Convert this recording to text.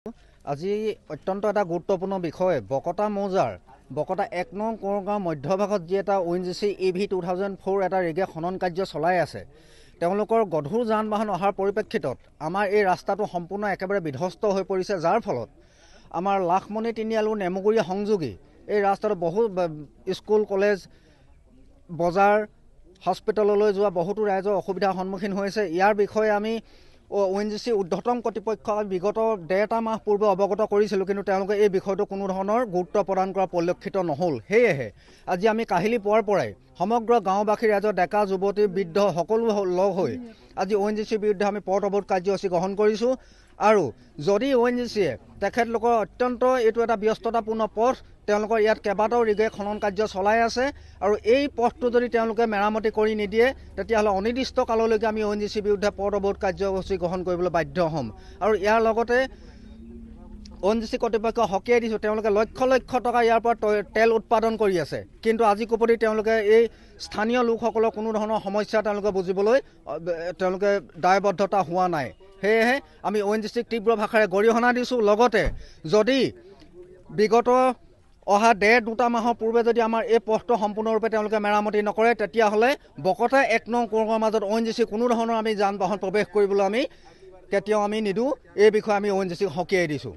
আজি অত্যন্ত এটা গুৰুত্বপূৰ্ণ বিষয় বকতা মৌজাৰ বকতা ১ নং কোঁৱৰগাঁও মধ্যভাগত যি এটা ONGC EV 2004 এটা ৰেগে খনন কাৰ্য চলাই আছে তেওঁলোকৰ গধুৰ যান বাহন অহাৰ পৰিপ্ৰেক্ষিতত আমাৰ এই ৰাস্তাটো সম্পূৰ্ণ একেবাৰে বিধ্বস্ত হৈ পৰিছে যাৰ ফলত আমাৰ লাখমণি তিনিআলু নেমুগুৰি সংযোগী এই ৰাস্তাটো বহু স্কুল কলেজ বজাৰ হস্পিটেললৈ যোৱা বহুতো ৰাইজৰ অসুবিধাৰ সন্মুখীন হৈছে ইয়াৰ বিষয়ে আমি ONGC ঊৰ্ধ্বতম কৰ্তৃপক্ষক বিগত ১.৫ মাহ পূৰ্বে অৱগত কৰিছিলোঁ কিন্তু তেওঁলোকে এই বিষয়টো কোনো ধৰণৰ গুৰুত্ব প্ৰদান কৰা পৰিলক্ষিত নহ'ল সেয়েহে আজি আমি কাহিলি পোৱাৰ পৰাই সমগ্ৰ গাঁওবাসী ৰাইজৰ ডেকা যুৱতী বৃদ্ধ সকলো লগ হৈ আজি ONGCৰ বিৰুদ্ধে আমি পথ অৱৰোধ কাৰ্যসূচী গ্ৰহণ কৰিছোঁ আৰু যদি ONGCয়ে তেখেতলোকৰ অত্যন্ত এইটো এটা ব্যস্ততাপূৰ্ণ পথ তেওঁলোকৰ ইয়াত কেইবাটাও ৰিগে খনন কাৰ্য চলাই আছে আৰু এই পথটো যদি তেওঁলোকে মেৰামতি কৰি নিদিয়ে তেতিয়াহ'লে অনিৰ্দিষ্ট কাললৈকে আমি ONGCৰ বিৰুদ্ধে পথ অৱৰোধ কাৰ্যসূচী গ্ৰহণ কৰিবলৈ বাধ্য হ'ম আৰু ইয়াৰ লগতে ONGC কৰ্তৃপক্ষক সকীয়াই দিছোঁ তেওঁলোকে লক্ষ লক্ষ টকা ইয়াৰ পৰা তেল উৎপাদন কৰি আছে কিন্তু আজি কোপতি তেওঁলোকে এই স্থানীয় লোকসকলৰ কোনো ধৰণৰ সমস্যা তেওঁলোকে বুজিবলৈ তেওঁলোকে দায়বদ্ধতা হোৱা নাই সেয়েহে আমি ONGCক তীব্ৰ ভাষাৰে গৰিহণা দিছোঁ লগতে যদি বিগত অহা ১.৫-২ মাহৰ পূৰ্বে যদি আমাৰ এই পথটো সম্পূৰ্ণৰূপে তেওঁলোকে মেৰামতি নকৰে তেতিয়াহ'লে বকতা ১ নং কোঁৱৰগাঁৱৰ মাজত ONGC কোনো ধৰণৰ আমি যান বাহন প্ৰৱেশ কৰিবলৈ আমি কেতিয়াও আমি নিদিওঁ এই বিষয়ে আমি ONGCক সকীয়াই দিছোঁ